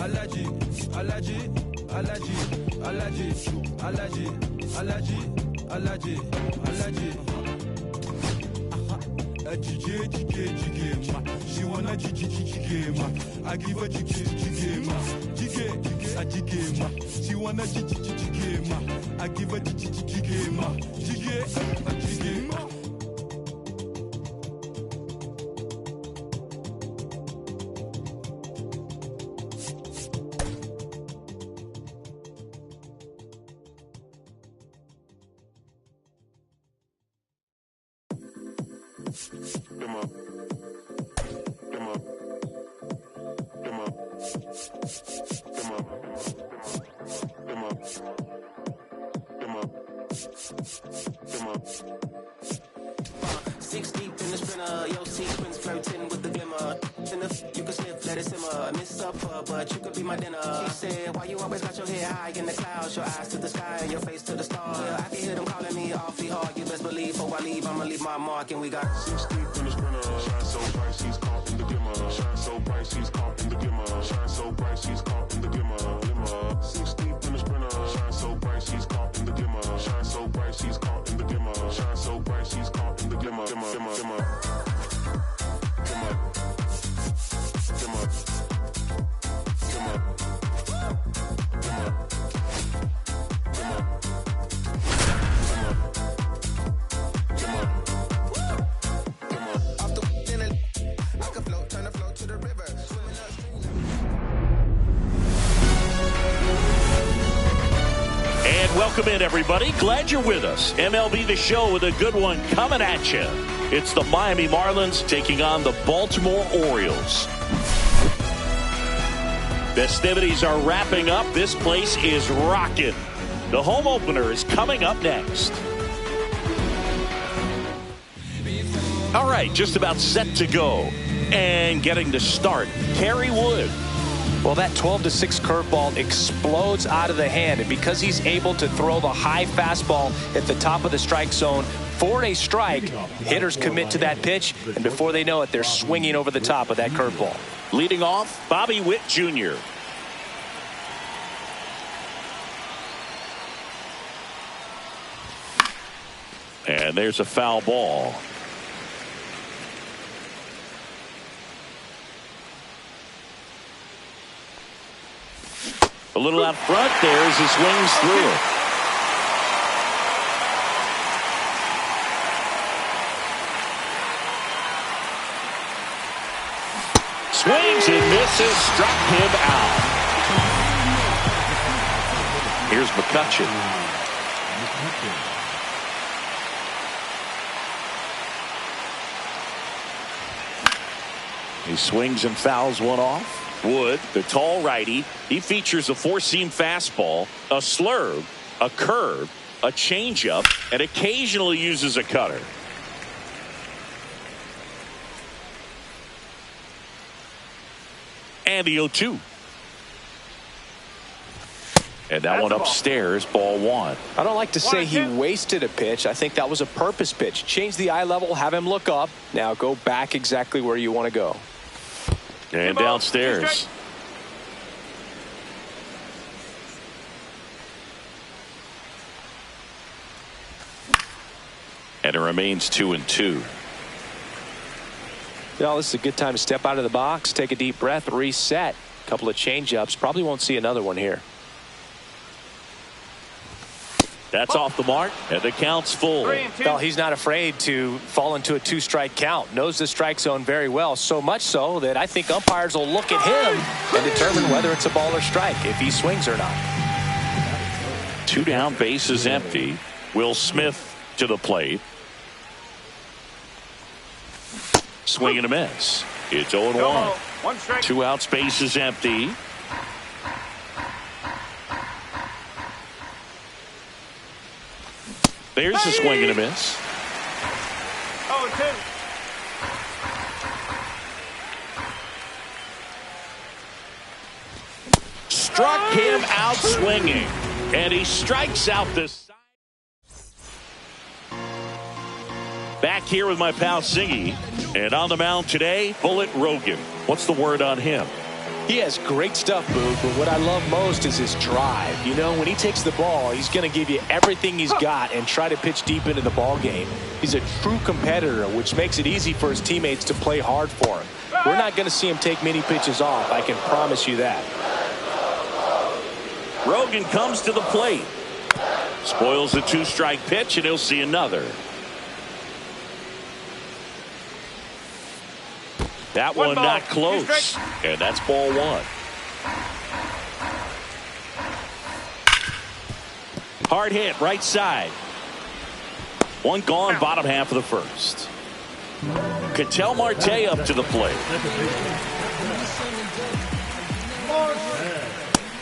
allergy, allergy, allergy, allergy, allergy, allergy, allergy, allergy. She wanna jiggy ma. I give her jiggy ma. Jiggy ma. She wanna jiggy ma. I give her jiggy ma. Jiggy ma. Come on. Come on. Come on. Come on. Come on. Come on. Come on. 6 deep in the sprinter, your sequence flirting with the glimmer. You can sniff, let it simmer. Miss supper, but you could be my dinner. She said, why you always got your head high in the clouds? Your eyes to the sky and your face to the stars. Well, I can hear them calling me awfully hard. You best believe before I leave, I'ma leave my mark. And we got 6 deep in the sprinter. Shine so bright, she's caught in the glimmer. Shine so bright, she's caught in the glimmer. Shine so bright, she's caught in the glimmer. 6 deep in the sprinter. Shine so bright, she's caught in the glimmer. Shine so bright, she's caught in the glimmer. Shine so bright, she's caught in the glimmer. Welcome in, everybody. Glad you're with us. MLB The Show with a good one coming at you. It's the Miami Marlins taking on the Baltimore Orioles. Festivities are wrapping up. This place is rocking. The home opener is coming up next. All right, just about set to go. And getting to start, Kerry Wood. Well, that 12-6 curveball explodes out of the hand, and because he's able to throw the high fastball at the top of the strike zone for a strike, hitters commit to that pitch, and before they know it, they're swinging over the top of that curveball. Leading off, Bobby Witt Jr. And there's a foul ball. A little out front there as he swings through it. Swings and misses, struck him out. Here's McCutchen. He swings and fouls one off. Wood, the tall righty, he features a four-seam fastball, a slurve, a curve, a changeup, and occasionally uses a cutter. And the 0-2. And that one upstairs, ball one. I don't like to say he wasted a pitch. I think that was a purpose pitch. Change the eye level, have him look up. Now go back exactly where you want to go. And downstairs. And it remains 2-2. Well, this is a good time to step out of the box, take a deep breath, reset. A couple of change-ups. Probably won't see another one here. That's off the mark, and the count's full. Well, he's not afraid to fall into a two-strike count. Knows the strike zone very well, so much so that I think umpires will look at him and determine whether it's a ball or strike, if he swings or not. 2 down, bases empty. Will Smith to the plate. Swing and a miss. It's 0-1. 2 outs, bases empty. There's a swing and a miss. 0-2. Struck him out swinging. And he strikes out this. Back here with my pal Singy. And on the mound today, Bullet Rogan. What's the word on him? He has great stuff, Boog, but what I love most is his drive. You know, when he takes the ball, he's going to give you everything he's got and try to pitch deep into the ball game. He's a true competitor, which makes it easy for his teammates to play hard for him. We're not going to see him take many pitches off, I can promise you that. Rogan comes to the plate. Spoils the 2-strike pitch, and he'll see another. That one not close, and that's ball 1. Hard hit, right side. One gone, bottom half of the first. Ketel Marte up to the plate.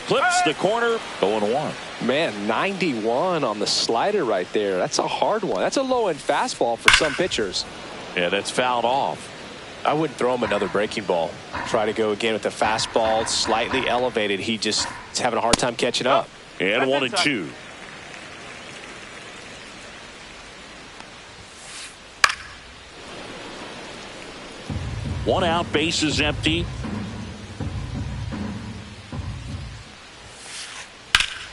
Clips the corner, 0-1. Man, 91 on the slider right there. That's a hard one. That's a low-end fastball for some pitchers. Yeah, that's fouled off. I wouldn't throw him another breaking ball. Try to go again with the fastball, slightly elevated. He just is having a hard time catching up. And 1-2. One out, base is empty.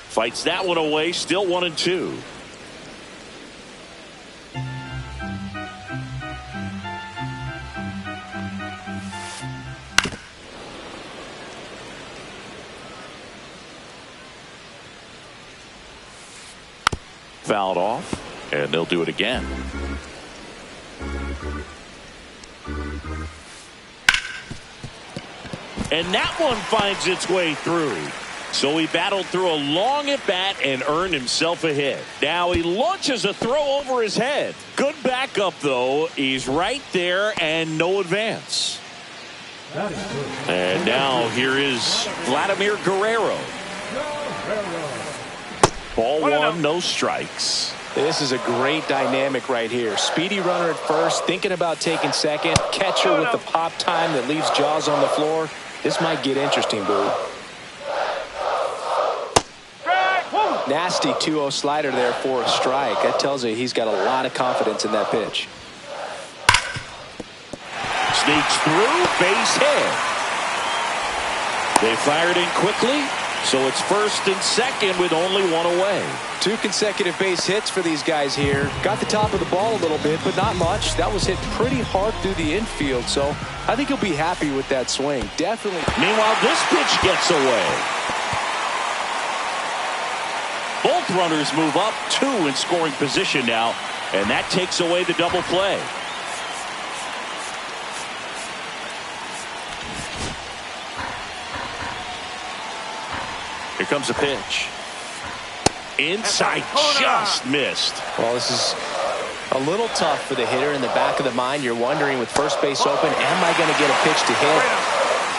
Fights that one away, still 1-2. Fouled off, and they'll do it again. And that one finds its way through. So he battled through a long at bat and earned himself a hit. Now he launches a throw over his head. Good backup, though. He's right there and no advance. And now here is Vladimir Guerrero. Ball 1, no strikes. This is a great dynamic right here. Speedy runner at first, thinking about taking second. Catcher with the pop time that leaves Jaws on the floor. This might get interesting, Boo. Nasty 2-0 slider there for a strike. That tells you he's got a lot of confidence in that pitch. Sneaks through, base hit. They fired in quickly, so it's first and second with only one away. 2 consecutive base hits for these guys here. Got the top of the ball a little bit, but not much. That was hit pretty hard through the infield, so I think he'll be happy with that swing. Definitely. Meanwhile, this pitch gets away. Both runners move up, 2 in scoring position now, and that takes away the double play. Here comes a pitch. Inside, just missed. Well, this is a little tough for the hitter. In the back of the mind, you're wondering with first base open, am I going to get a pitch to hit?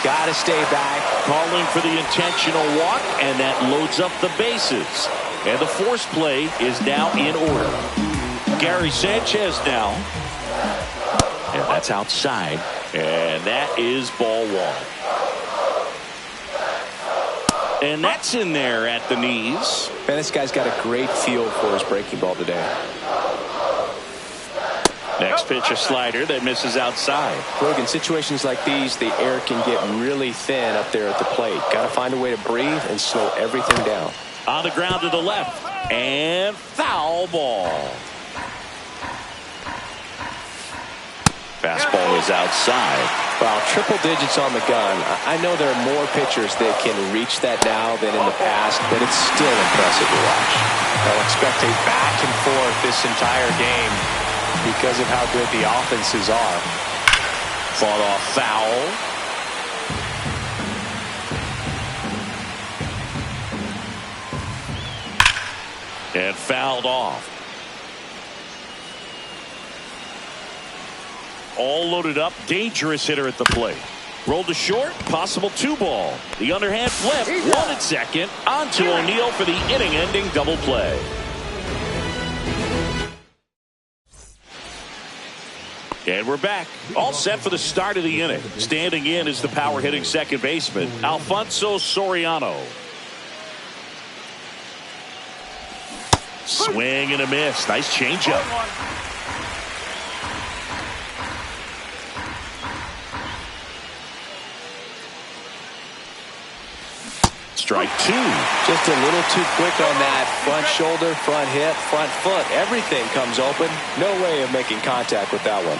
Got to stay back. Calling for the intentional walk, and that loads up the bases. And the force play is now in order. Gary Sanchez now. And that's outside. And that is ball 1. And that's in there at the knees. Man, this guy's got a great feel for his breaking ball today. Next pitch, a slider that misses outside. Look, in situations like these, the air can get really thin up there at the plate. Got to find a way to breathe and slow everything down. On the ground to the left. And foul ball. Fastball is outside. Wow, triple digits on the gun. I know there are more pitchers that can reach that now than in the past, but it's still impressive to watch. They'll expect a back and forth this entire game because of how good the offenses are. Fought off foul. And fouled off. All loaded up, dangerous hitter at the plate. Rolled to short, possible 2-ball. The underhand flip, 1 at second. On to O'Neill for the inning-ending double play. And we're back. All set for the start of the inning. Standing in is the power-hitting second baseman, Alfonso Soriano. Swing and a miss. Nice changeup. Strike two. Just a little too quick on that front shoulder, front hip, front foot. Everything comes open. No way of making contact with that one.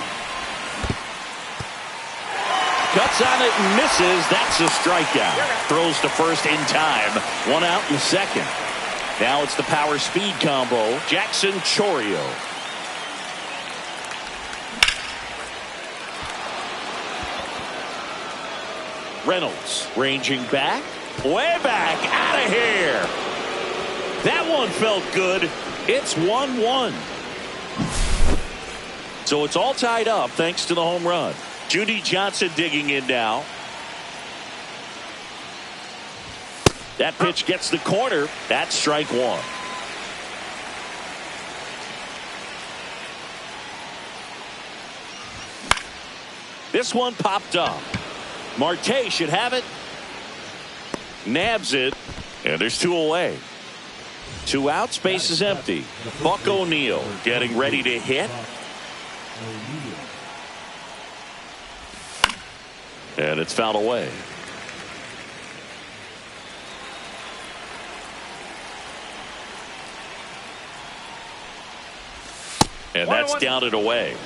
Cuts on it and misses. That's a strikeout. Throws to first in time. One out in the second. Now it's the power speed combo. Jackson Chourio. Reynolds ranging back. Way back. Out of here. That one felt good. It's 1-1. So it's all tied up thanks to the home run. Judy Johnson digging in now. That pitch gets the corner. That's strike one. This one popped up. Marte should have it. Nabs it. And there's two away. Two out. Space is empty. Buck O'Neil getting ready to hit. And it's fouled away. And that's down and away.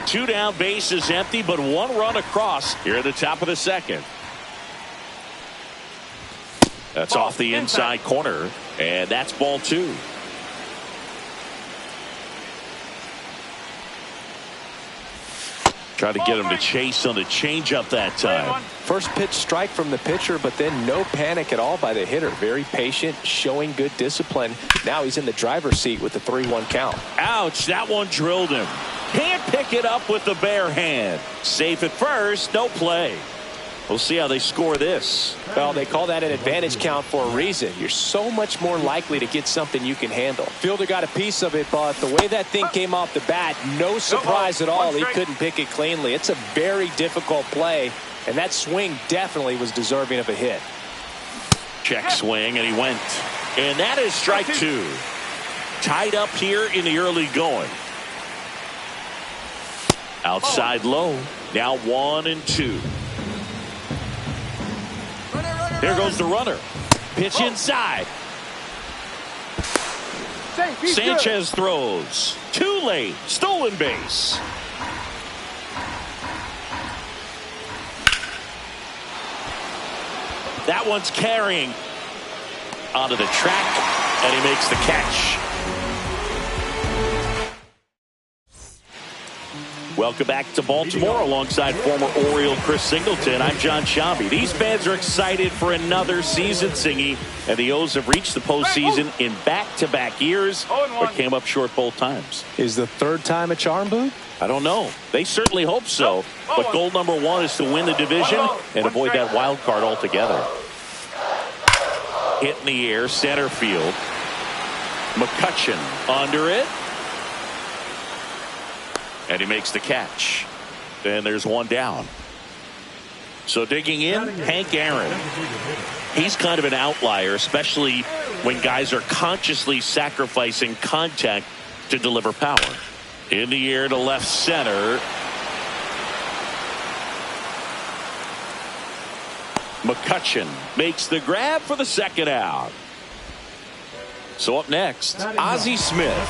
Two down, bases empty, but one run across here at the top of the second. That's off the inside corner, and that's ball two. Tried to get him to chase on the changeup that time. First pitch strike from the pitcher, but then no panic at all by the hitter. Very patient, showing good discipline. Now he's in the driver's seat with the 3-1 count. Ouch, that one drilled him. Can't pick it up with the bare hand. Safe at first, no play. We'll see how they score this. Well, they call that an advantage count for a reason. You're so much more likely to get something you can handle. Fielder got a piece of it, but the way that thing came off the bat, no surprise at all. He couldn't pick it cleanly. It's a very difficult play, and that swing definitely was deserving of a hit. Check swing, and he went. And that is strike two. Tied up here in the early going. Outside low. Now 1-2. There goes the runner. Pitch inside. Sanchez throws. Too late. Stolen base. That one's carrying onto the track, and he makes the catch. Welcome back to Baltimore alongside former Oriole Chris Singleton. I'm John Shambi. These fans are excited for another season, Singy, and the O's have reached the postseason in back-to-back years, but came up short both times. Is the third time a charm, Boot? I don't know. They certainly hope so, but goal number one is to win the division and avoid that wild card altogether. Hit in the air, center field. McCutchen under it. And he makes the catch. And there's one down. So digging in, Hank Aaron. He's kind of an outlier, especially when guys are consciously sacrificing contact to deliver power. In the air to left center. McCutchen makes the grab for the second out. So up next, Ozzie Smith.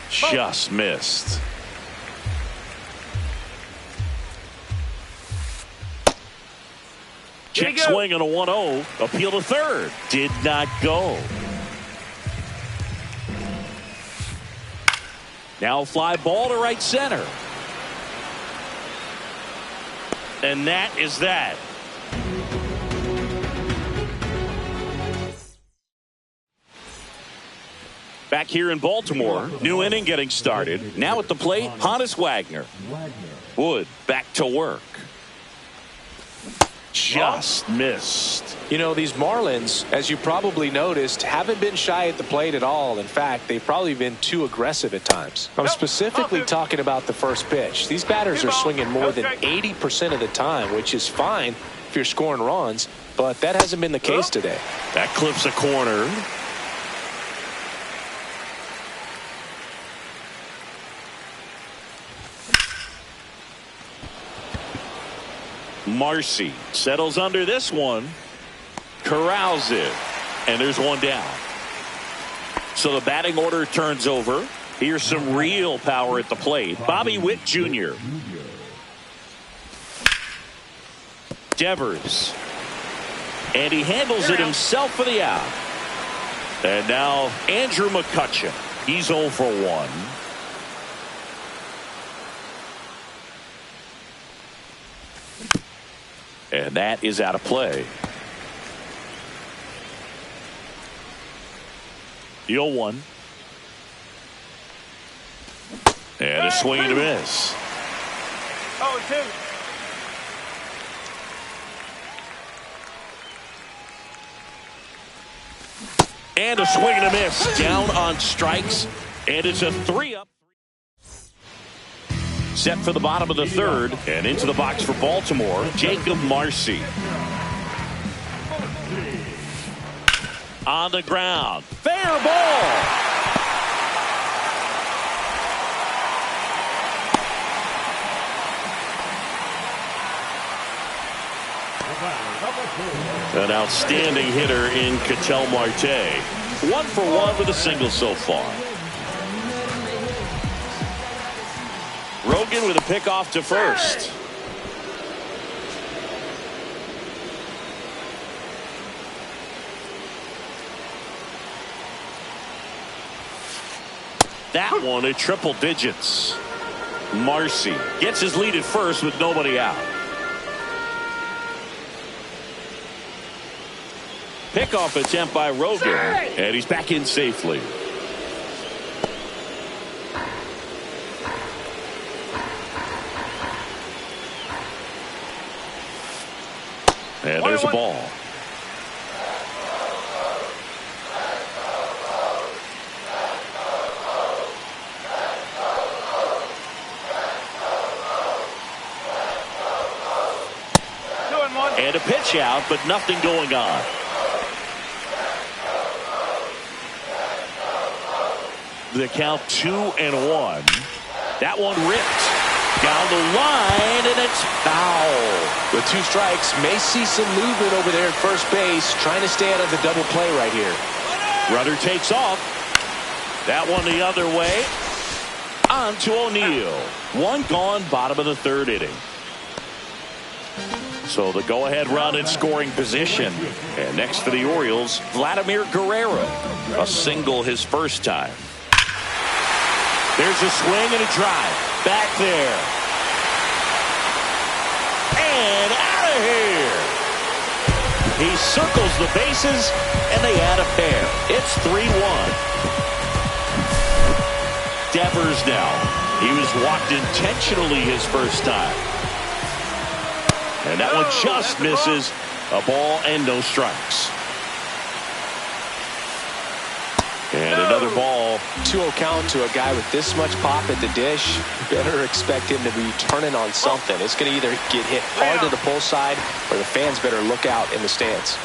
Just missed. Check swing on a 1-0. Appeal to third. Did not go. Now fly ball to right center. And that is that. Back here in Baltimore, new inning getting started. Now at the plate, Honus Wagner. Wood back to work. Just missed. You know, these Marlins, as you probably noticed, haven't been shy at the plate at all. In fact, they've probably been too aggressive at times. I'm specifically talking about the first pitch. These batters are swinging more than 80% of the time, which is fine if you're scoring runs, but that hasn't been the case today. That clips a corner. Marcy settles under this one, corrals it, and there's one down. So the batting order turns over. Here's some real power at the plate. Bobby Witt Jr. Devers. And he handles it himself for the out. And now Andrew McCutcheon. He's 0 for 1. And that is out of play. The 0-1. And a swing and a miss. 0-2. And a swing and a miss. Down on strikes. And it's a 3-up. Set for the bottom of the third. And into the box for Baltimore, Jacob Marcy. On the ground. Fair ball. An outstanding hitter in Ketel Marte. 1 for 1 with a single so far. Rogan with a pickoff to first. That one at triple digits. Marcy gets his lead at first with nobody out. Pickoff attempt by Rogan, and he's back in safely. And there's a ball. And a pitch out, but nothing going on. The count 2-1. That one ripped down the line, and it's foul. With 2 strikes, may see some movement over there at first base, trying to stay out of the double play right here. Runner takes off. That one the other way. On to O'Neill. 1 gone, bottom of the 3rd inning. So the go-ahead run in scoring position. And next for the Orioles, Vladimir Guerrero. A single his first time. There's a swing and a drive. Back there. And out of here. He circles the bases, and they add a pair. It's 3-1. Devers now. He was walked intentionally his first time. And that one just misses. A ball and no strikes. And another ball. 2-0 count to a guy with this much pop at the dish. Better expect him to be turning on something. It's going to either get hit hard to the pull side, or the fans better look out in the stands.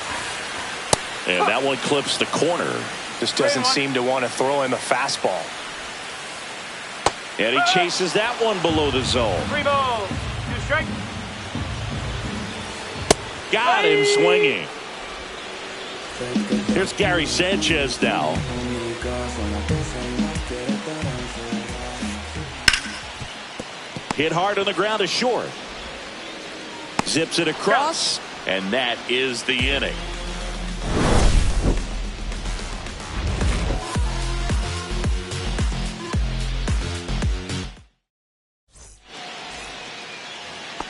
And that one clips the corner. Just doesn't seem to want to throw him a fastball. And he chases that one below the zone. 3 balls, 2 strikes. Got him swinging. Here's Gary Sanchez now. Hit hard on the ground to short. Zips it across, and that is the inning.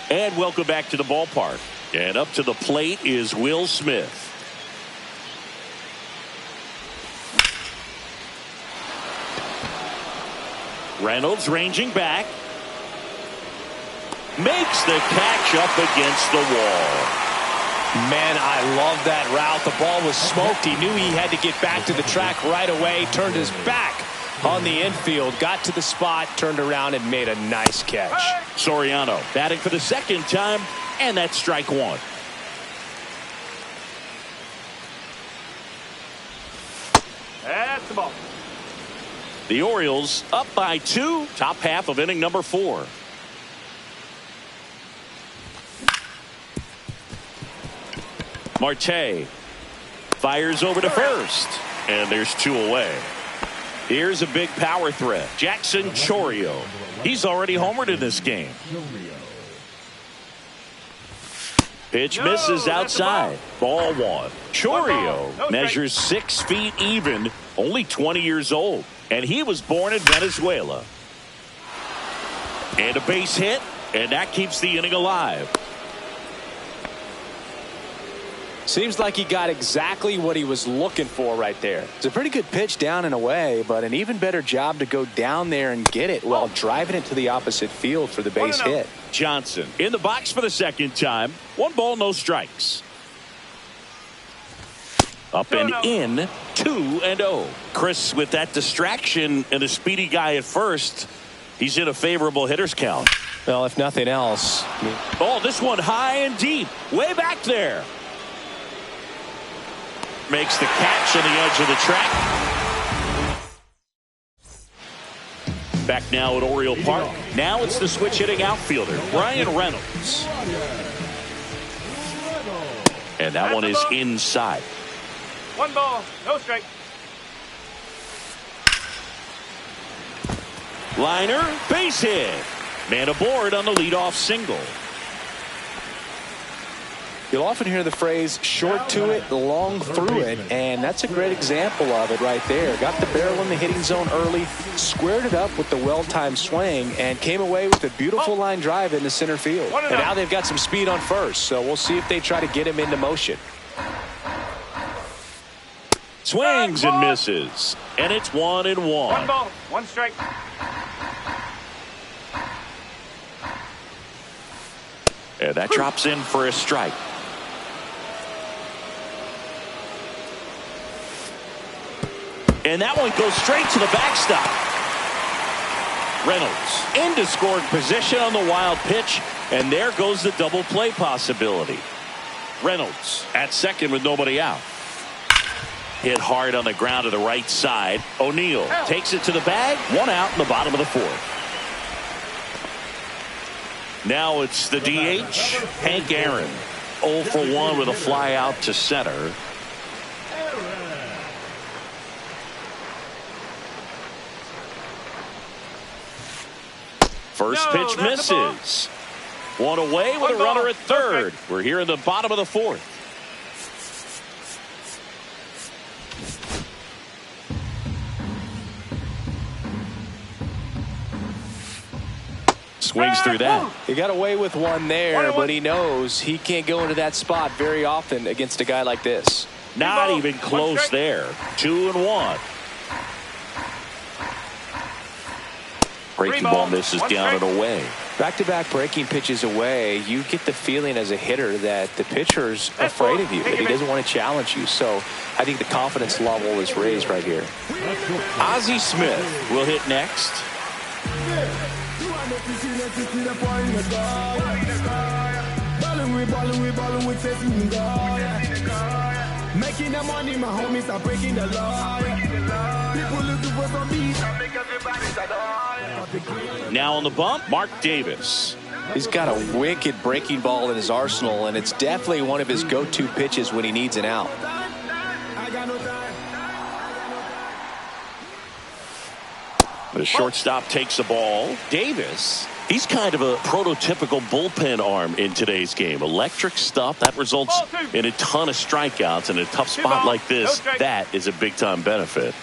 And welcome back to the ballpark. And up to the plate is Will Smith. Reynolds ranging back. Makes the catch up against the wall. Man, I love that route. The ball was smoked. He knew he had to get back to the track right away. Turned his back on the infield. Got to the spot, turned around, and made a nice catch. Soriano batting for the 2nd time, and that's strike 1. That's the ball. The Orioles up by 2, top half of inning number 4. Marte fires over to first, and there's 2 away. Here's a big power threat, Jackson Chourio. He's already homered in this game. Pitch misses outside. Ball 1. Chourio measures 6 feet even, only 20 years old, and he was born in Venezuela. And a base hit, and that keeps the inning alive. Seems like he got exactly what he was looking for right there. It's a pretty good pitch down and away, but an even better job to go down there and get it while driving it to the opposite field for the base hit. Johnson in the box for the second time. 1 ball, no strikes. Up and in, 2-0. Chris, with that distraction and a speedy guy at first, he's in a favorable hitter's count. Well, if nothing else. Oh, this one high and deep, way back there. Makes the catch on the edge of the track. Back now at Oriole Park. Now it's the switch hitting outfielder, Brian Reynolds. And that one is inside. 1 ball, no strike. Liner, base hit. Man aboard on the leadoff single. You'll often hear the phrase short to it, long through it, and that's a great example of it right there. Got the barrel in the hitting zone early, squared it up with the well-timed swing, and came away with a beautiful line drive into center field. And now they've got some speed on first, so we'll see if they try to get him into motion. Swings and misses, and it's 1-1. 1 ball, 1 strike. And that drops in for a strike. And that one goes straight to the backstop. Reynolds into scoring position on the wild pitch, and there goes the double play possibility. Reynolds at second with nobody out. Hit hard on the ground to the right side. O'Neill takes it to the bag. 1 out in the bottom of the 4th. Now it's the DH, Hank Aaron. 0 for 1 with a fly out to center. First pitch misses. 1 away with a runner at third. We're here in the bottom of the 4th. Swings through that. He got away with one there, but he knows he can't go into that spot very often against a guy like this. Not even close there. 2-1. Breaking ball misses down and away. Back-to-back breaking pitches away, you get the feeling as a hitter that the pitcher's afraid of you, that he doesn't want to challenge you. So I think the confidence level is raised right here. Ozzie Smith will hit next. Making the money, my homies are breaking the law. People looking for some beats, I make everybody start. Now on the bump, Mark Davis. He's got a wicked breaking ball in his arsenal, and it's definitely one of his go-to pitches when he needs an out. The shortstop takes the ball. Davis, he's kind of a prototypical bullpen arm in today's game. Electric stuff that results in a ton of strikeouts. In a tough spot like this, that is a big-time benefit.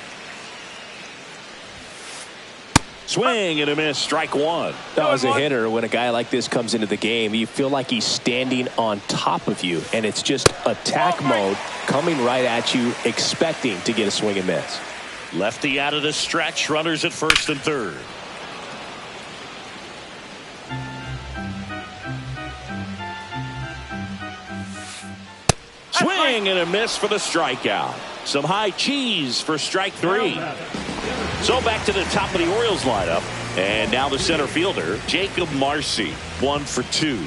Swing and a miss, strike 1. Now, as a hitter, when a guy like this comes into the game, you feel like he's standing on top of you, and it's just attack mode coming right at you, expecting to get a swing and miss. Lefty out of the stretch, runners at first and third. Swing and a miss for the strikeout. Some high cheese for strike 3. So back to the top of the Orioles lineup. And now the center fielder, Jacob Marcy, 1 for 2.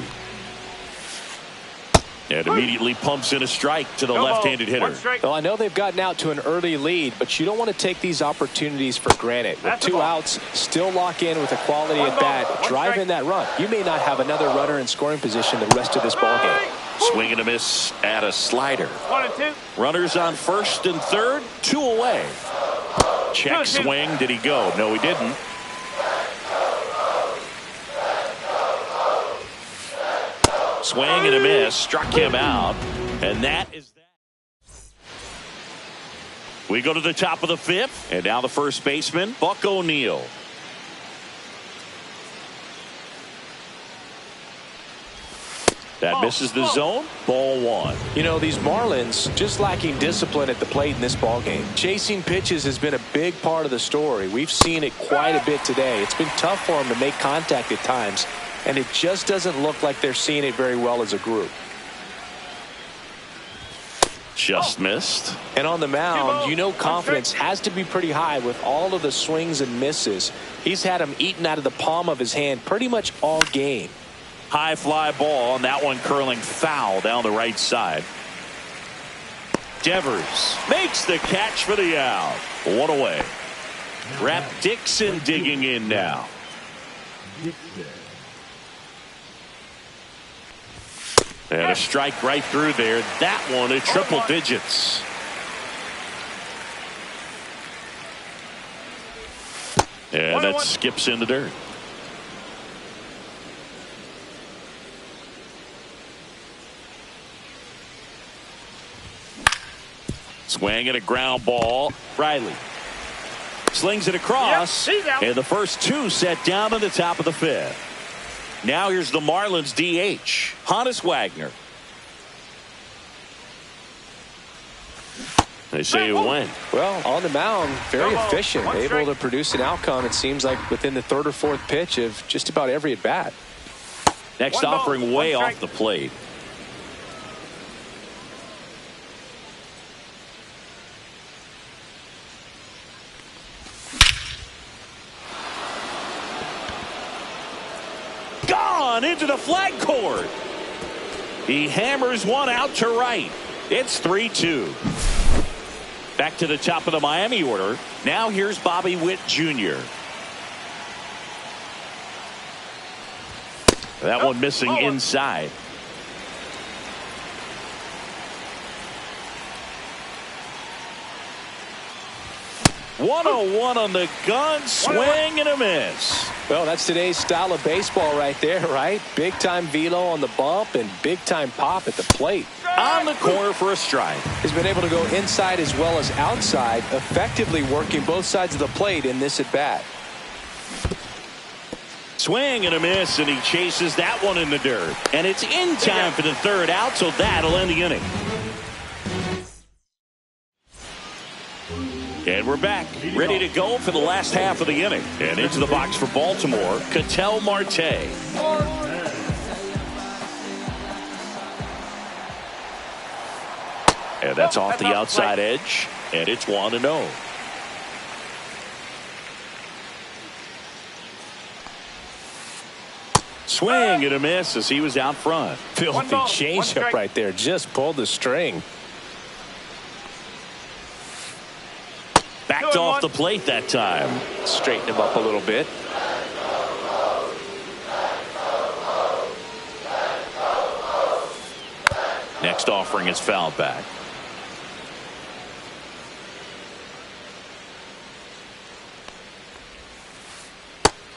And immediately pumps in a strike to the left-handed hitter. Well, I know they've gotten out to an early lead, but you don't want to take these opportunities for granted. With 2 outs, still lock in with a quality at bat, drive in that run. You may not have another runner in scoring position the rest of this ball game. Swing and a miss at a slider. 1 and 2. Runners on first and third, 2 away. Check swing. Did he go? No, he didn't. Swing and a miss, struck him out, and that is that. We go to the top of the 5th, and now the first baseman, Buck O'Neil. That misses the zone. Ball 1. You know, these Marlins just lacking discipline at the plate in this ball game. Chasing pitches has been a big part of the story. We've seen it quite a bit today. It's been tough for them to make contact at times, and it just doesn't look like they're seeing it very well as a group. Just missed. And on the mound, you know confidence has to be pretty high with all of the swings and misses. He's had them eaten out of the palm of his hand pretty much all game. High fly ball, and that one curling foul down the right side. Devers makes the catch for the out. 1 away. Rap Dixon digging in now. And a strike right through there. That one at triple digits. And that skips in the dirt. Swing and a ground ball. Riley slings it across. And the first 2 set down to the top of the 5th. Now here's the Marlins DH, Honus Wagner. They say he went. Well, on the mound, very efficient, able to produce an outcome, it seems like, within the 3rd or 4th pitch of just about every at-bat. Next offering way off the plate. Into the flag cord. He hammers one out to right. It's 3-2. Back to the top of the Miami order. Now here's Bobby Witt Jr. That one missing inside. One on the gun, swing and a miss. Well, that's today's style of baseball right there, right? Big time velo on the bump and big time pop at the plate. On the corner for a strike. He's been able to go inside as well as outside, effectively working both sides of the plate in this at bat. Swing and a miss, and he chases that one in the dirt. And it's in time for the 3rd out, so that'll end the inning. And we're back, ready to go for the last half of the inning. And into the box for Baltimore, Ketel Marte. And that's off the outside edge, and it's 1-0. Swing and a miss as he was out front. Filthy changeup right there, just pulled the string. Backed off the plate that time. Straighten him up a little bit. Next offering is fouled back.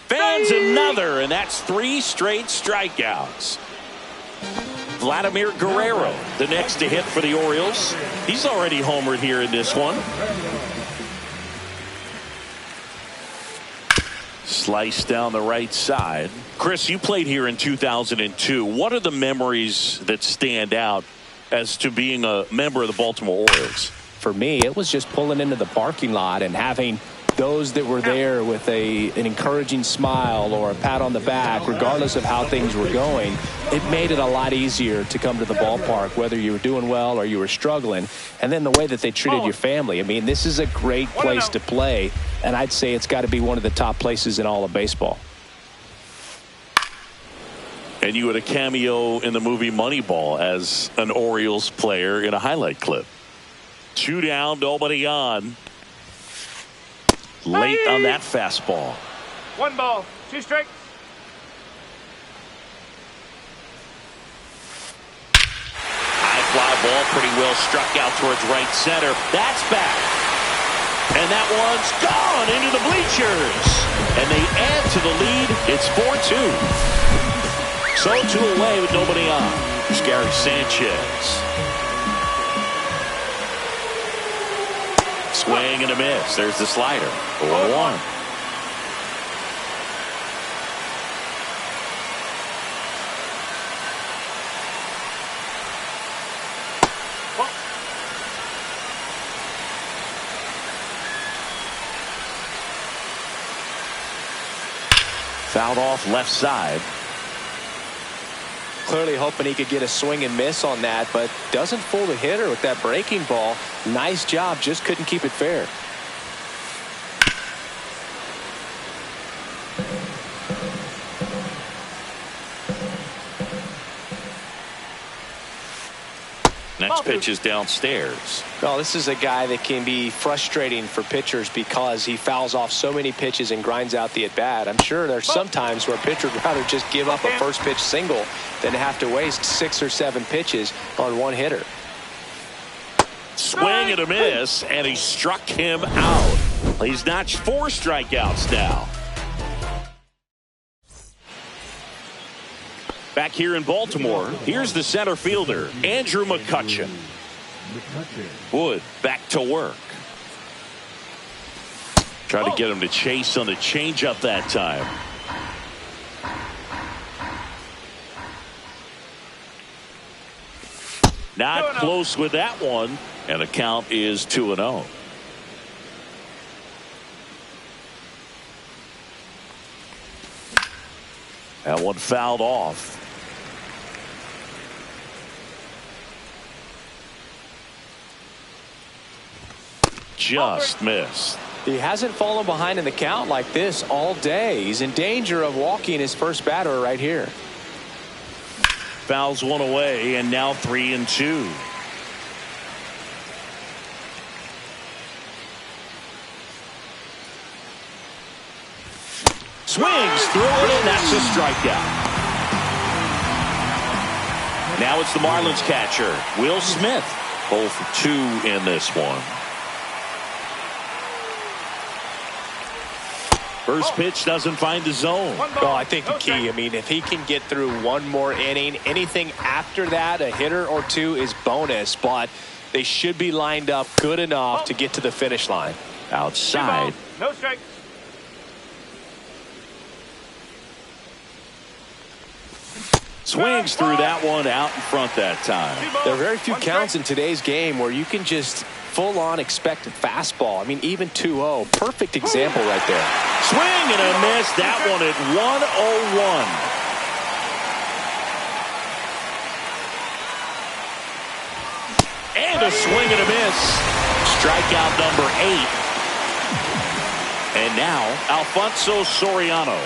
Fans another, and that's 3 straight strikeouts. Vladimir Guerrero, the next to hit for the Orioles. He's already homered here in this one. Slice down the right side. Chris, you played here in 2002. What are the memories that stand out as to being a member of the Baltimore Orioles? For me, it was just pulling into the parking lot and having those that were there with an encouraging smile or a pat on the back, regardless of how things were going. It made it a lot easier to come to the ballpark, whether you were doing well or you were struggling. And then the way that they treated your family. I mean, this is a great place to play, and I'd say it's got to be one of the top places in all of baseball. And you had a cameo in the movie Moneyball as an Orioles player in a highlight clip. 2 down, nobody on. Late on that fastball. 1 ball, 2 strikes. High fly ball, pretty well struck out towards right center. That's back. And that one's gone into the bleachers. And they add to the lead. It's 4-2. So 2 away with nobody on. It's Gary Sanchez. Swing and a miss. There's the slider. 0-1. Fouled off left side. Clearly hoping he could get a swing and miss on that, but doesn't fool the hitter with that breaking ball. Nice job, just couldn't keep it fair. Next pitch is downstairs. Well, this is a guy that can be frustrating for pitchers because he fouls off so many pitches and grinds out the at-bat. I'm sure there's some times where a pitcher would rather just give up a first pitch single than have to waste 6 or 7 pitches on one hitter. Swing and a miss, and he struck him out. He's notched 4 strikeouts now. Back here in Baltimore, here's the center fielder, Andrew McCutchen. Wood back to work. Tried to get him to chase on the changeup that time. Not close with that one, and the count is 2-0. That one fouled off. Just missed. He hasn't fallen behind in the count like this all day. He's in danger of walking his first batter right here. Fouls one away, and now 3-2. Swings through it, and that's a strikeout. Now it's the Marlins catcher, Will Smith. 0 for 2 in this one. First pitch doesn't find the zone. Well, I think the key, I mean, if he can get through one more inning, anything after that, a hitter or 2 is bonus, but they should be lined up good enough to get to the finish line. Outside. No strikes. Swings through that one out in front that time. There are very few counts in today's game where you can just full-on expect a fastball. I mean, even 2-0. Perfect example right there. Swing and a miss. That one at 101. And a swing and a miss. Strikeout number 8. And now, Alfonso Soriano.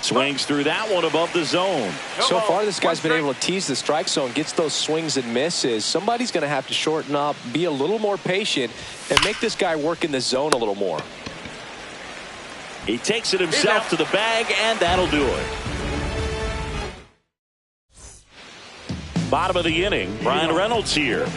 Swings through that one above the zone. So far, this guy's been able to tease the strike zone, gets those swings and misses. Somebody's going to have to shorten up, be a little more patient, and make this guy work in the zone a little more. He takes it himself to the bag, and that'll do it. Bottom of the inning, Brian Reynolds here.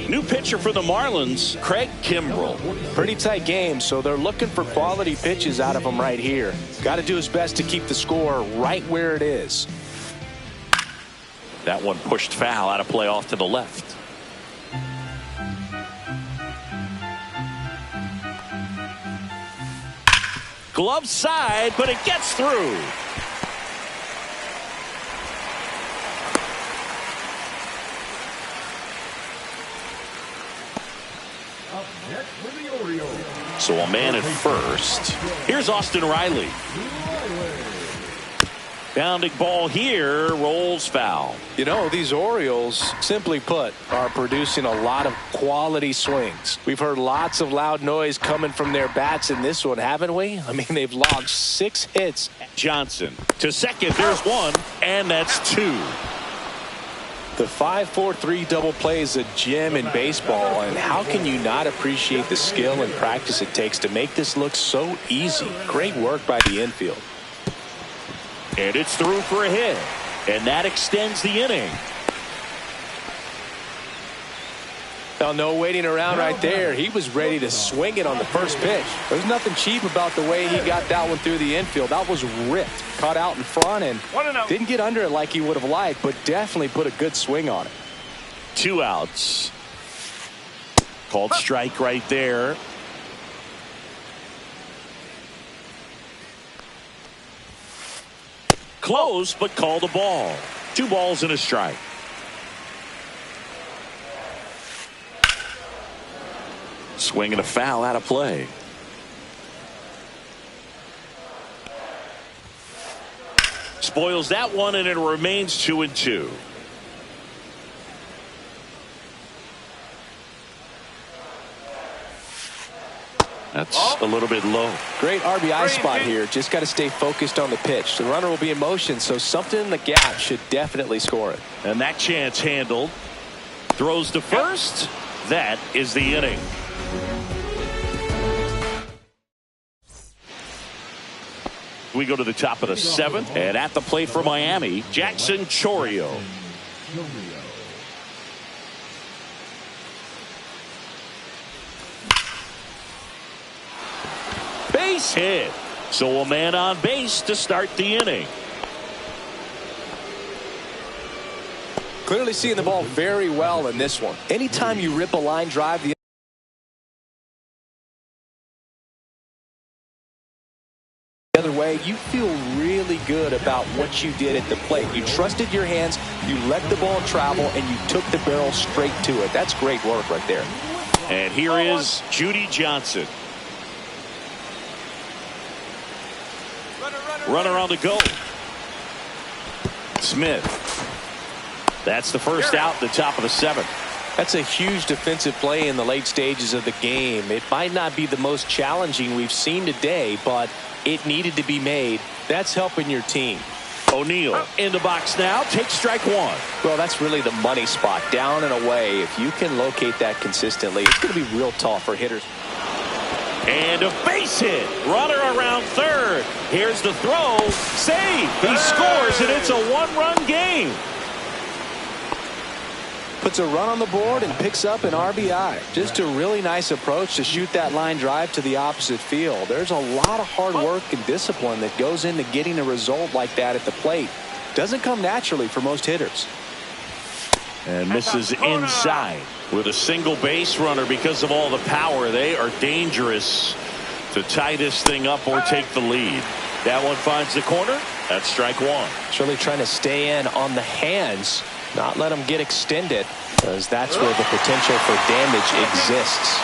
New pitcher for the Marlins, Craig Kimbrell. Pretty tight game, so they're looking for quality pitches out of him right here. Got to do his best to keep the score right where it is. That one pushed foul, out of play off to the left. Glove side, but it gets through. So a man at first. Here's Austin Riley. Bounding ball here, rolls foul. You know, these Orioles, simply put, are producing a lot of quality swings. We've heard lots of loud noise coming from their bats in this one, haven't we? I mean, they've logged 6 hits. Johnson to second. There's one, and that's 2. The 5-4-3 double play is a gem in baseball, and how can you not appreciate the skill and practice it takes to make this look so easy? Great work by the infield. And it's through for a hit, and that extends the inning. Now, no waiting around right there. He was ready to swing it on the first pitch. There's nothing cheap about the way he got that one through the infield. That was ripped, caught out in front, and didn't get under it like he would have liked, but definitely put a good swing on it. 2 outs. Called strike right there. Close, but called a ball. 2 balls and a strike. Swing and a foul out of play. Spoils that one, and it remains 2-2. That's a little bit low. Great RBI spot here. Just got to stay focused on the pitch. The runner will be in motion, so something in the gap should definitely score it. And that chance handled. Throws to first. That is the inning. We go to the top of the 7th, and at the plate for Miami, Jackson Chourio. Base hit. So a man on base to start the inning. Clearly seeing the ball very well in this one. Anytime you rip a line drive the other way, you feel really good about what you did at the plate. You trusted your hands, you let the ball travel, and you took the barrel straight to it. That's great work right there. And here is Judy Johnson. Runner on the go. Smith. That's the first out, the top of the 7th. That's a huge defensive play in the late stages of the game. It might not be the most challenging we've seen today, but it needed to be made. That's helping your team. O'Neill in the box now. Takes strike 1. Well, that's really the money spot. Down and away. If you can locate that consistently, it's going to be real tough for hitters. And a base hit. Runner around third. Here's the throw. Save. He scores, and it's a 1-run game. Puts a run on the board and picks up an RBI. Just a really nice approach to shoot that line drive to the opposite field. There's a lot of hard work and discipline that goes into getting a result like that at the plate. Doesn't come naturally for most hitters. And misses inside with a single base runner because of all the power. They are dangerous to tie this thing up or take the lead. That one finds the corner. That's strike 1. It's really trying to stay in on the hands. Not let them get extended, because that's where the potential for damage exists.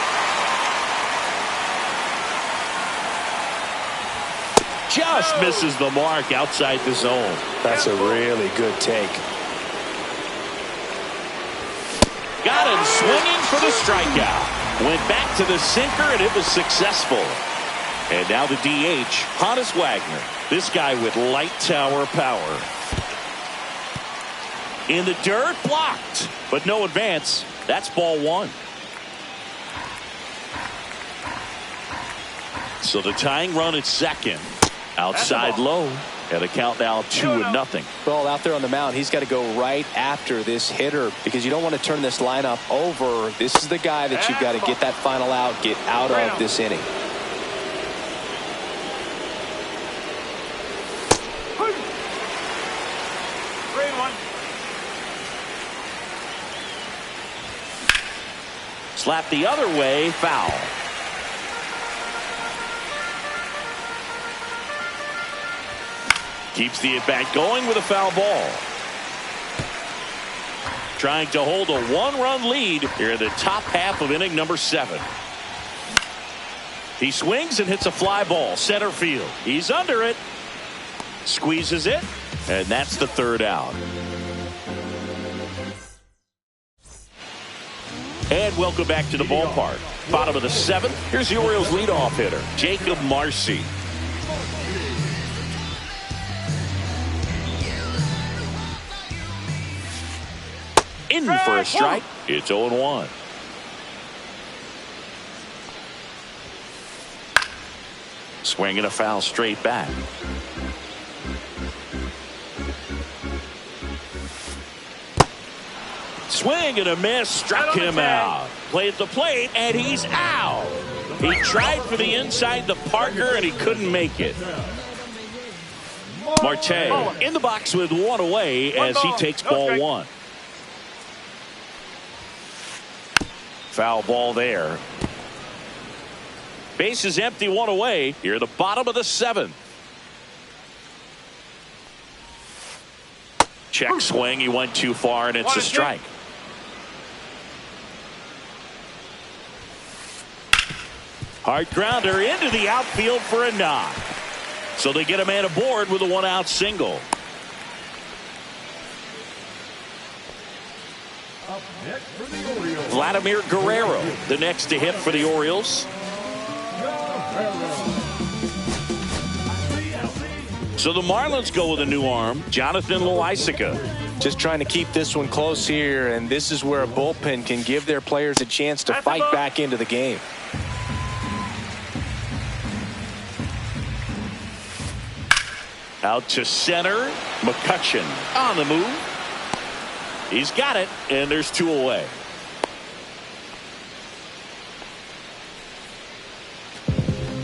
Just misses the mark outside the zone. That's a really good take. Got him swinging for the strikeout. Went back to the sinker, and it was successful. And now the DH, Honus Wagner. This guy with light tower power. In the dirt, blocked, but no advance. That's ball 1. So the tying run at second. Outside low. And a count now 2-0. Well, out there on the mound, he's got to go right after this hitter because you don't want to turn this lineup over. This is the guy that you've got to get that final out, get out of this inning. Slap the other way, foul. Keeps the at-bat going with a foul ball. Trying to hold a 1-run lead here in the top half of inning number 7. He swings and hits a fly ball, center field. He's under it. Squeezes it, and that's the third out. And welcome back to the ballpark. Bottom of the seventh. Here's the Orioles leadoff hitter, Jacob Marcy. In for a strike. It's 0-1. Swinging a foul straight back. Swing and a miss. Struck him out. Play at the plate, and he's out. He tried for the inside the Parker, and he couldn't make it. Marte in the box with one away as he takes ball one. Foul ball there. Base is empty, one away. Here at the bottom of the seventh. Check swing. He went too far, and it's a strike. Hard grounder into the outfield for a knock. So they get a man aboard with a one-out single. Vladimir Guerrero, the next to hit for the Orioles. So the Marlins go with a new arm, Jonathan Loaisiga. Just trying to keep this one close here, and this is where a bullpen can give their players a chance to fight back into the game. Out to center. McCutchen on the move. He's got it, and there's two away.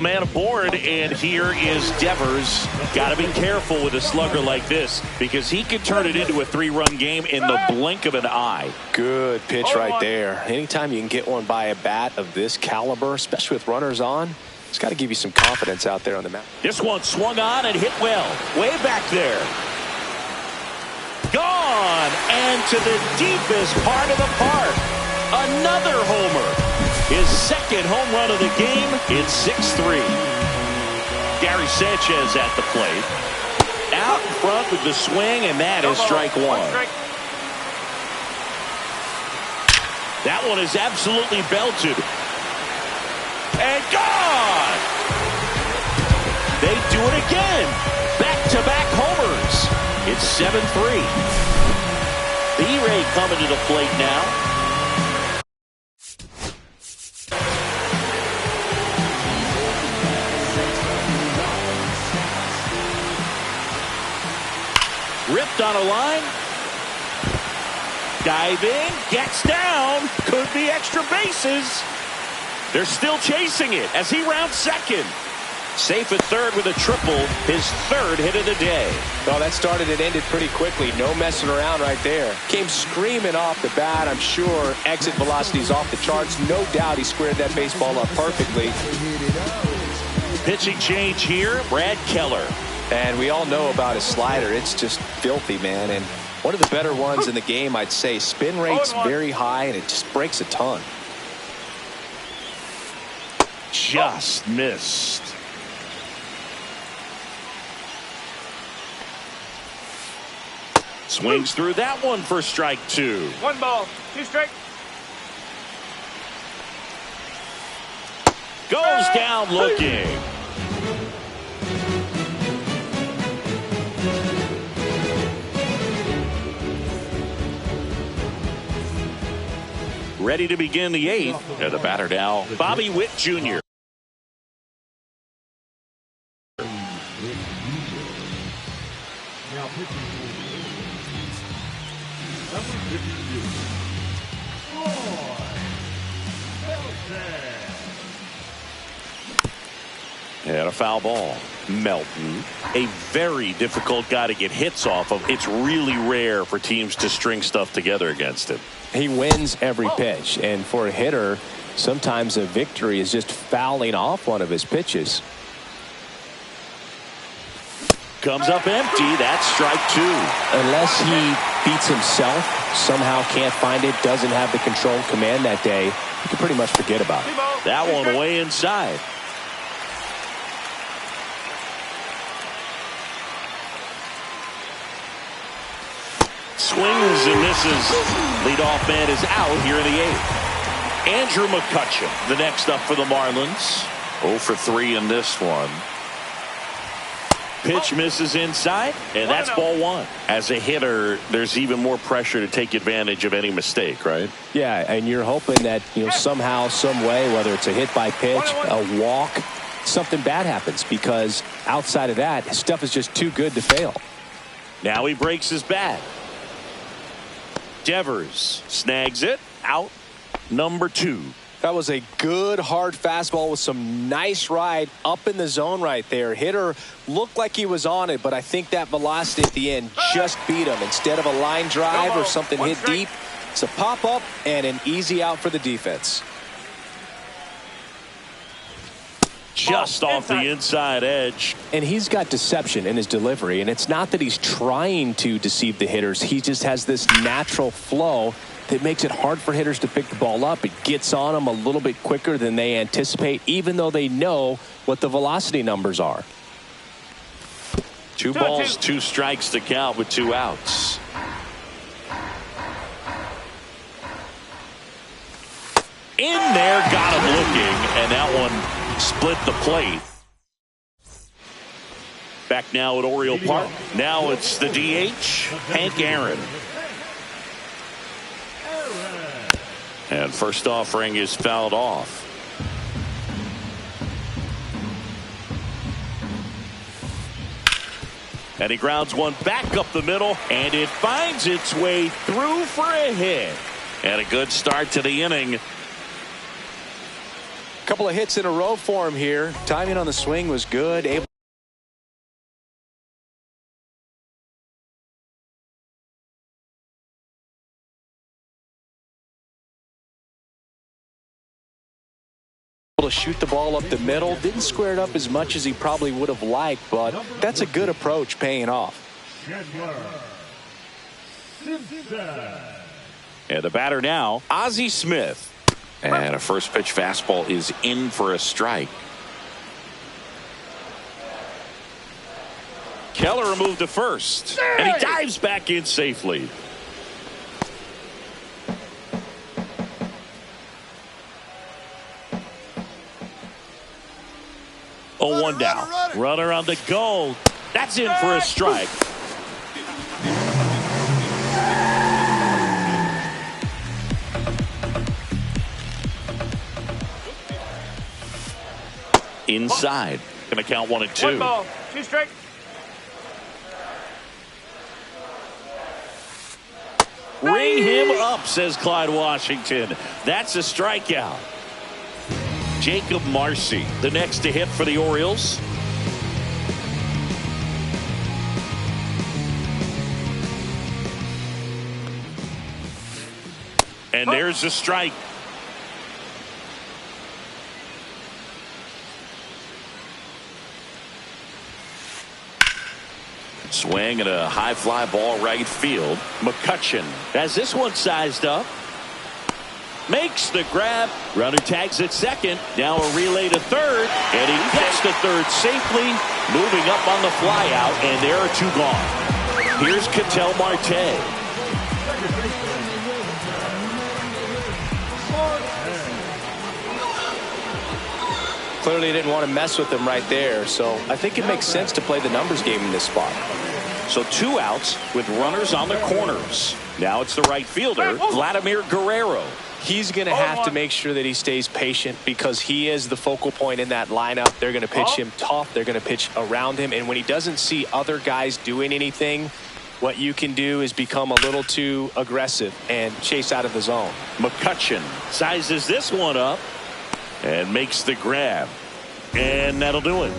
Man aboard, and here is Devers. Got to be careful with a slugger like this because he could turn it into a three-run game in the blink of an eye. Good pitch right there. Anytime you can get one by a bat of this caliber, especially with runners on, it's got to give you some confidence out there on the mound. This one swung on and hit well. Way back there. Gone. And to the deepest part of the park. Another homer. His second home run of the game. It's 6-3. Gary Sanchez at the plate. Out in front with the swing, and that is strike one. That one is absolutely belted. And gone! They do it again. Back-to-back homers. It's 7-3. B-Ray coming to the plate now. Ripped on a line. Diving. Gets down. Could be extra bases. They're still chasing it as he rounds second. Safe at third with a triple. His third hit of the day. Well, that started and ended pretty quickly. No messing around right there. Came screaming off the bat. I'm sure exit velocity's off the charts. No doubt he squared that baseball up perfectly. Pitching change here. Brad Keller. And we all know about his slider. It's just filthy, man. And one of the better ones in the game, I'd say. Spin rate's very high, and it just breaks a ton. Just missed. Swings through that one for strike two. 1 ball, 2 strikes. Goes down looking. Ready to begin the eighth. And the batter now, Bobby Witt Jr. And a foul ball. Melton, a very difficult guy to get hits off of. It's really rare for teams to string stuff together against him. He wins every pitch, and for a hitter, sometimes a victory is just fouling off one of his pitches. Comes up empty. That's strike two. Unless he beats himself, somehow can't find it, doesn't have the control command that day, you can pretty much forget about it. That one way inside. Swings and misses. Leadoff man is out here in the 8th. Andrew McCutchen, the next up for the Marlins. 0 for 3 in this one. Pitch misses inside, and that's ball 1. As a hitter, there's even more pressure to take advantage of any mistake, right? Yeah, and you're hoping that, somehow, some way, whether it's a hit by pitch, a walk, something bad happens, because outside of that, his stuff is just too good to fail. Now he breaks his bat. Devers snags it. Out number 2. That was a good hard fastball with some nice ride up in the zone right there. Hitter looked like he was on it, but I think that velocity at the end just beat him. Instead of a line drive or something hit deep, it's a pop up and an easy out for the defense. Just off the inside edge. And he's got deception in his delivery, and it's not that he's trying to deceive the hitters. He just has this natural flow that makes it hard for hitters to pick the ball up. It gets on them a little bit quicker than they anticipate, even though they know what the velocity numbers are. 2 balls, 2 strikes to count with 2 outs. In there, got him looking, and that one split the plate. Back now at Oriole Park. Now it's the DH, Hank Aaron. And first offering is fouled off. And he grounds one back up the middle, and it finds its way through for a hit. And a good start to the inning. Couple of hits in a row for him here. Timing on the swing was good. Able to shoot the ball up the middle. Didn't square it up as much as he probably would have liked, but that's a good approach paying off. And the batter now, Ozzie Smith. And a first pitch fastball is in for a strike. Keller moved to first, and he dives back in safely. Oh, 1 down. Runner on the go. That's in for a strike. Inside. Going to count 1 and 2. 1 ball, 2 strikes. Ring him up, says Clyde Washington. That's a strikeout. Jacob Marcy, the next to hit for the Orioles. And there's a strike. Swing and a high fly ball right field. McCutchen has this one sized up. Makes the grab. Runner tags at second. Now a relay to third. And he gets to third safely. Moving up on the fly out. And there are 2 gone. Here's Ketel Marte. Clearly didn't want to mess with him right there, so I think it makes sense to play the numbers game in this spot. So 2 outs with runners on the corners. Now it's the right fielder, Vladimir Guerrero. He's going to have to make sure that he stays patient because he is the focal point in that lineup. They're going to pitch him tough. They're going to pitch around him. And when he doesn't see other guys doing anything, what you can do is become a little too aggressive and chase out of the zone. McCutchen sizes this one up and makes the grab. And that'll do it.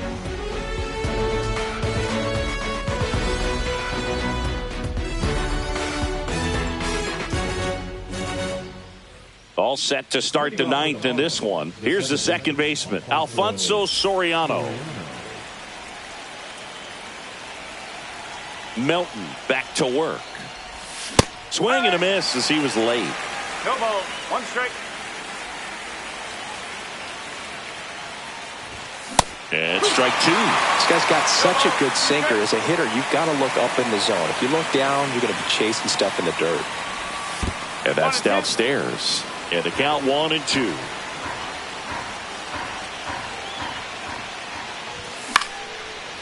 All set to start the 9th in this one. Here's the second baseman, Alfonso Soriano. Melton back to work. Swing and a miss as he was late. No ball, 1 strike. And strike two. This guy's got such a good sinker. As a hitter, you've got to look up in the zone. If you look down, you're going to be chasing stuff in the dirt. And that's downstairs. And the count 1-2.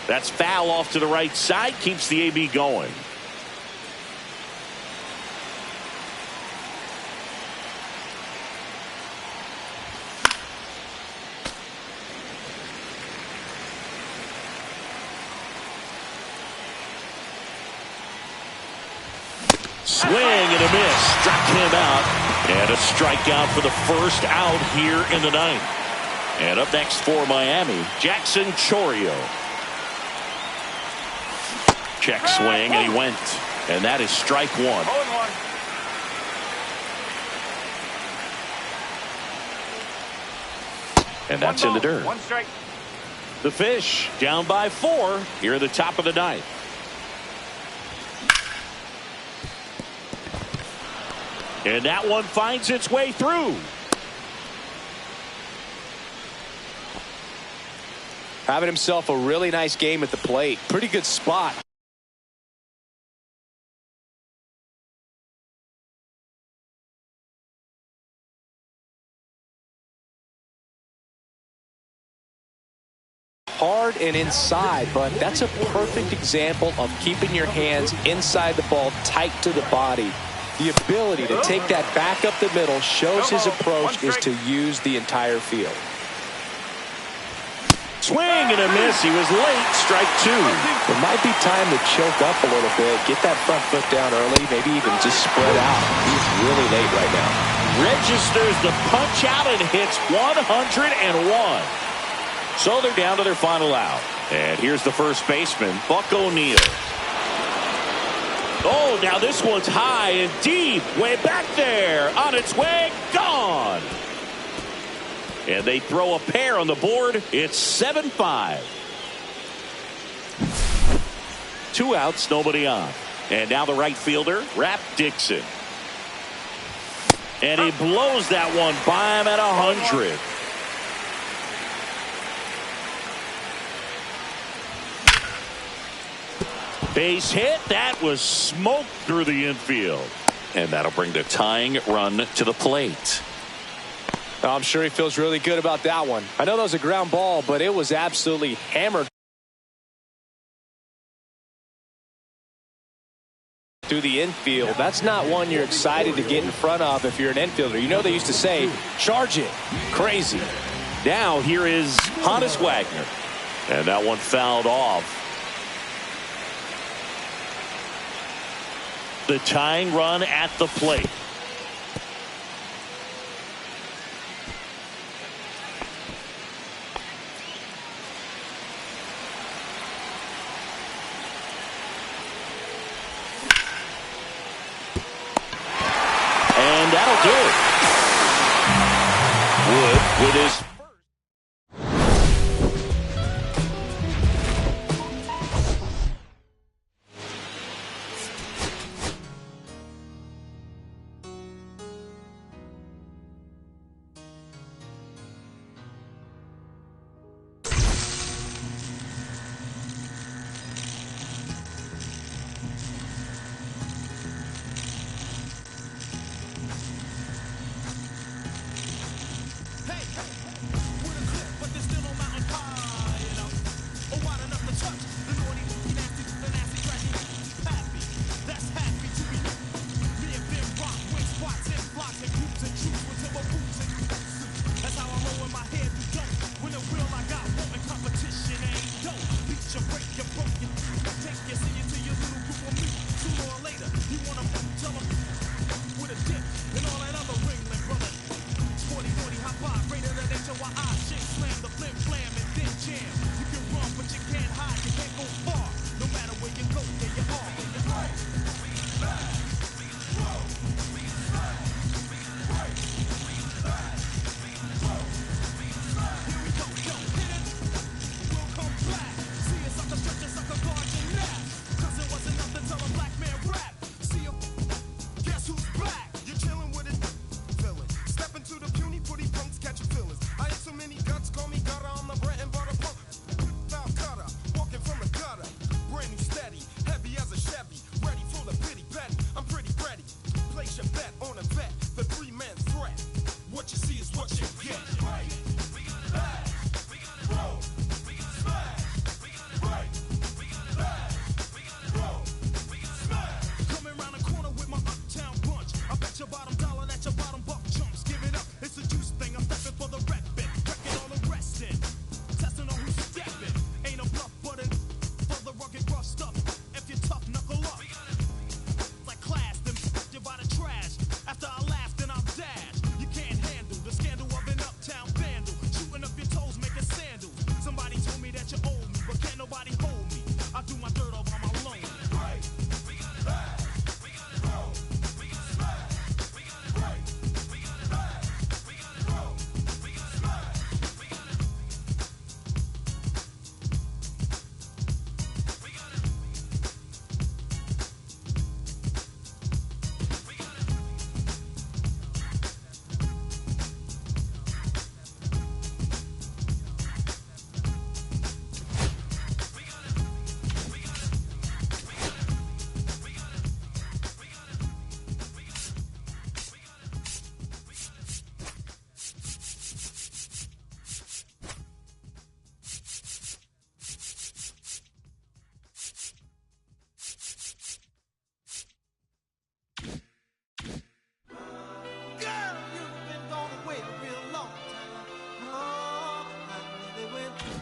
That's foul off to the right side. Keeps the AB going. Swing and a miss. Struck him out. And a strikeout for the first out here in the ninth. And up next for Miami, Jackson Chourio. Check swing, and he went. And that is strike one. And that's in the dirt. One strike. The Fish down by 4 here at the top of the ninth. And that one finds its way through. Having himself a really nice game at the plate. Pretty good spot. Hard and inside, but that's a perfect example of keeping your hands inside the ball, tight to the body. The ability to take that back up the middle shows his approach is to use the entire field. Swing and a miss. He was late. Strike two. It might be time to choke up a little bit, get that front foot down early, maybe even just spread out. He's really late right now. Registers the punch out and hits 101. So they're down to their final out. And here's the first baseman, Buck O'Neil. Oh, now this one's high and deep. Way back there. On its way. Gone. And they throw a pair on the board. It's 7-5. 2 outs, nobody on. And now the right fielder, Rap Dixon. And he blows that one by him at 100. Base hit. That was smoked through the infield. And that'll bring the tying run to the plate. I'm sure he feels really good about that one. I know that was a ground ball, but it was absolutely hammered through the infield. That's not one you're excited to get in front of if you're an infielder. You know they used to say, charge it. Crazy. Now here is Hannes Wagner. And that one fouled off. The tying run at the plate. And that'll do it. Wood with his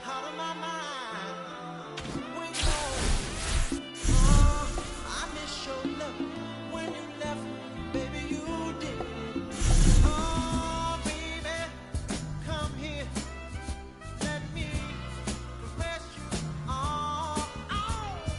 out of my mind. When I miss your love.